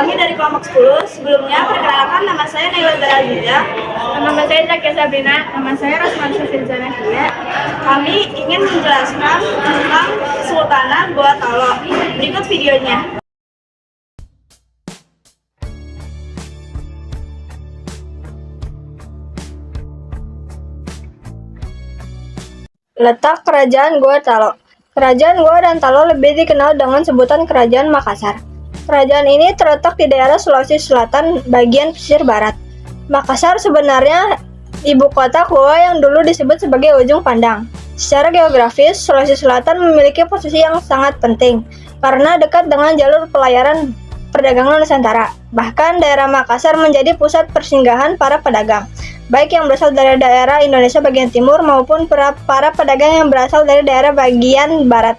Kami dari kelompok 10. Sebelumnya, perkenalkan nama saya Naila Daraziza. Nama saya Zakia Sabrina, nama saya Rosman Syafir Zanakia. Kami ingin menjelaskan tentang Kesultanan Goa Talo. Berikut videonya. Letak Kerajaan Goa Talo. Kerajaan Goa dan Talo lebih dikenal dengan sebutan Kerajaan Makassar. Kerajaan ini terletak di daerah Sulawesi Selatan bagian pesisir barat. Makassar sebenarnya ibu kota Goa yang dulu disebut sebagai Ujung Pandang. Secara geografis, Sulawesi Selatan memiliki posisi yang sangat penting karena dekat dengan jalur pelayaran perdagangan Nusantara. Bahkan daerah Makassar menjadi pusat persinggahan para pedagang, baik yang berasal dari daerah Indonesia bagian timur maupun para pedagang yang berasal dari daerah bagian barat.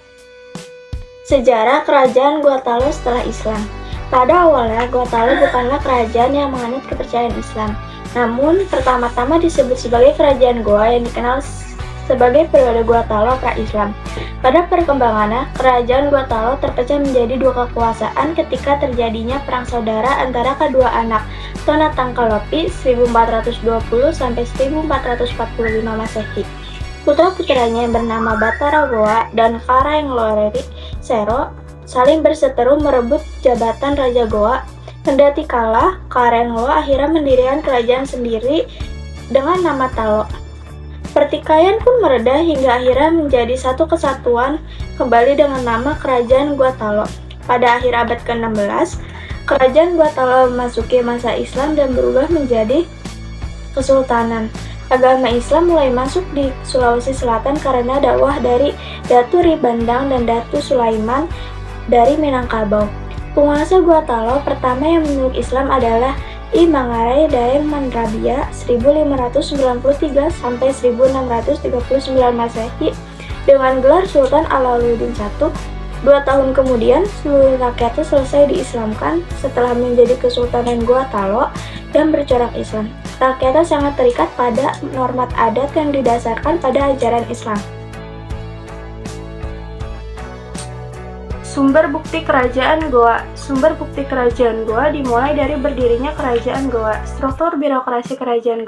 Sejarah Kerajaan Goa Talo setelah Islam. Pada awalnya, Goa Talo bukanlah kerajaan yang menganut kepercayaan Islam, namun pertama-tama disebut sebagai Kerajaan Goa yang dikenal sebagai periode Goa Talo pra-Islam. Pada perkembangannya, Kerajaan Goa Talo terpecah menjadi dua kekuasaan ketika terjadinya perang saudara antara kedua anak Tonatangkalopi 1420 sampai 1445 Masehi. Putra-putranya yang bernama Batara Goa dan Karengloreri Sero saling berseteru merebut jabatan Raja Goa. Kendati kalah, Karenglo akhirnya mendirikan kerajaan sendiri dengan nama Talo. Pertikaian pun mereda hingga akhirnya menjadi satu kesatuan kembali dengan nama Kerajaan Goa Talo. Pada akhir abad ke-16, Kerajaan Goa Talo memasuki masa Islam dan berubah menjadi kesultanan. Agama Islam mulai masuk di Sulawesi Selatan karena dakwah dari Datu Ribandang dan Datu Sulaiman dari Minangkabau. Penguasa Goa Talo pertama yang memeluk Islam adalah I Manggarai Daeng Mandrabia 1593 sampai 1639 Masehi dengan gelar Sultan Alauddin I. 2 tahun kemudian, seluruh rakyatnya selesai diislamkan setelah menjadi Kesultanan Goa Talo dan bercorak Islam. Rakyatnya sangat terikat pada norma adat yang didasarkan pada ajaran Islam. Sumber bukti Kerajaan Goa. Sumber bukti Kerajaan Goa dimulai dari berdirinya Kerajaan Goa, struktur birokrasi Kerajaan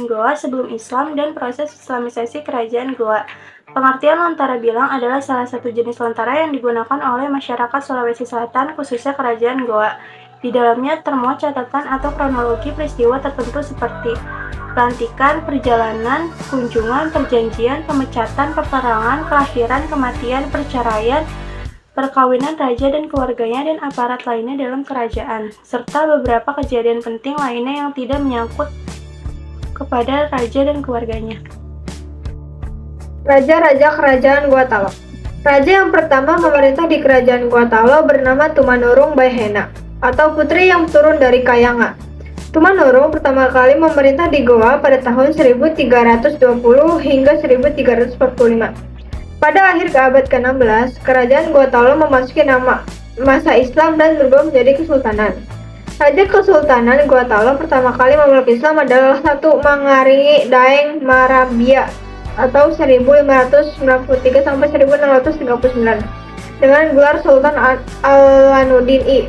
Goa sebelum Islam, dan proses Islamisasi Kerajaan Goa. Pengertian lontara bilang adalah salah satu jenis lontara yang digunakan oleh masyarakat Sulawesi Selatan, khususnya Kerajaan Goa. Di dalamnya termuat catatan atau kronologi peristiwa tertentu seperti pelantikan, perjalanan, kunjungan, perjanjian, pemecatan, peperangan, kelahiran, kematian, perceraian, perkawinan raja dan keluarganya dan aparat lainnya dalam kerajaan, serta beberapa kejadian penting lainnya yang tidak menyangkut kepada raja dan keluarganya. Raja-raja Kerajaan Goa Talo. Raja yang pertama memerintah di Kerajaan Goa Talo bernama Tumanurung Baihena, atau putri yang turun dari Kayanga. Tumanurung pertama kali memerintah di Goa pada tahun 1320 hingga 1345. Pada akhir abad ke-16, Kerajaan Goa Talo memasuki masa Islam dan berubah menjadi kesultanan. Raja Kesultanan Goa Talo pertama kali memeluk Islam adalah satu Manggarai Daeng Marabia atau 1593 sampai 1639 dengan gelar Sultan Alanuddin I.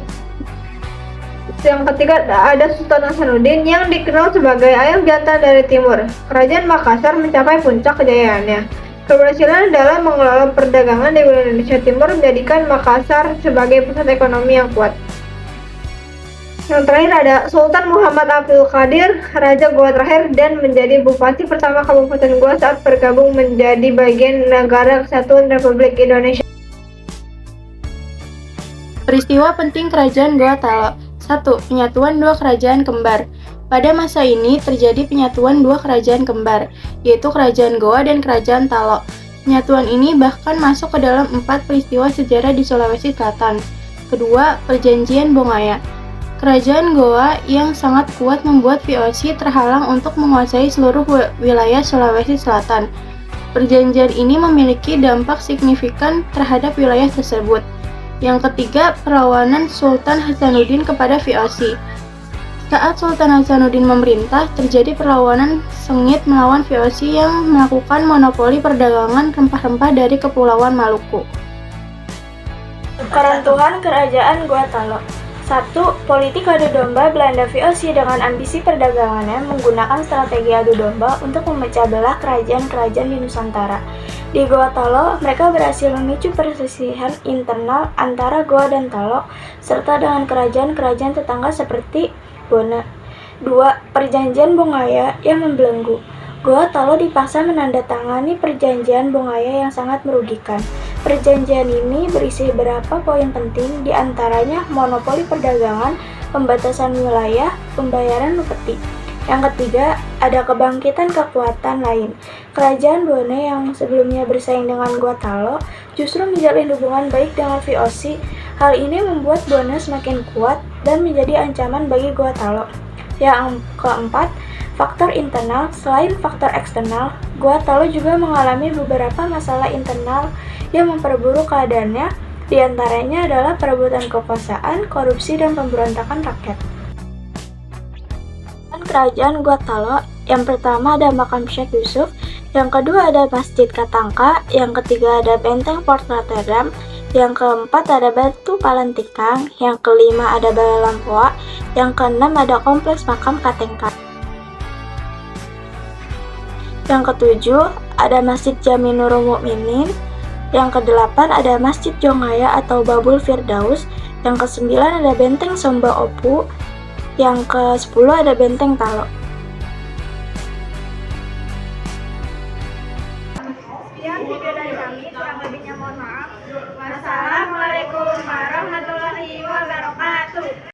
Yang ketiga ada Sultan Hasanuddin yang dikenal sebagai ayam jantan dari timur. Kerajaan Makassar mencapai puncak kejayaannya. Keberhasilan dalam mengelola perdagangan di Indonesia Timur menjadikan Makassar sebagai pusat ekonomi yang kuat. Yang terakhir ada Sultan Muhammad Abdul Qadir, Raja Goa terakhir dan menjadi Bupati pertama Kabupaten Goa saat bergabung menjadi bagian Negara Kesatuan Republik Indonesia. Peristiwa penting Kerajaan Goa Talo. 1. Penyatuan dua kerajaan kembar. Pada masa ini terjadi penyatuan dua kerajaan kembar, yaitu Kerajaan Goa dan Kerajaan Talo. Penyatuan ini bahkan masuk ke dalam 4 peristiwa sejarah di Sulawesi Selatan. Kedua, Perjanjian Bongaya. Kerajaan Goa yang sangat kuat membuat VOC terhalang untuk menguasai seluruh wilayah Sulawesi Selatan. Perjanjian ini memiliki dampak signifikan terhadap wilayah tersebut. Yang ketiga, perlawanan Sultan Hasanuddin kepada VOC. Saat Sultan Hasanuddin memerintah, terjadi perlawanan sengit melawan VOC yang melakukan monopoli perdagangan rempah-rempah dari Kepulauan Maluku. Keruntuhan Kerajaan Goa Talo. 1. Politik adu domba Belanda VOC dengan ambisi perdagangannya menggunakan strategi adu domba untuk memecah belah kerajaan-kerajaan di Nusantara. Di Goa Talo, mereka berhasil memicu perselisihan internal antara Goa dan Talo, serta dengan kerajaan-kerajaan tetangga seperti Bona. 2. Perjanjian Bongaya yang membelenggu. Goa Talo dipaksa menandatangani perjanjian Bongaya yang sangat merugikan. Perjanjian ini berisi beberapa poin penting, di antaranya monopoli perdagangan, pembatasan wilayah, pembayaran upeti. Yang ketiga, ada kebangkitan kekuatan lain. Kerajaan Bona yang sebelumnya bersaing dengan Goa Talo justru menjalin hubungan baik dengan VOC. Hal ini membuat Bona semakin kuat dan menjadi ancaman bagi Goa Talo. Yang keempat, faktor internal. Selain faktor eksternal, Goa Talo juga mengalami beberapa masalah internal yang memperburuk keadaannya, di antaranya adalah perebutan kekuasaan, korupsi, dan pemberontakan rakyat. Kerajaan Goa Talo, yang pertama ada makam Syekh Yusuf, yang kedua ada Masjid Katangka, yang ketiga ada benteng Fort Rotterdam, yang keempat ada Batu Palantikang, yang kelima ada Balai Lampoa, yang keenam ada kompleks makam Katengka. Yang ketujuh ada Masjid Jami Nurul Mukminin, yang kedelapan ada Masjid Jongaya atau Babul Firdaus, yang kesembilan ada Benteng Somba Opu, yang ke-10 ada Benteng Talo.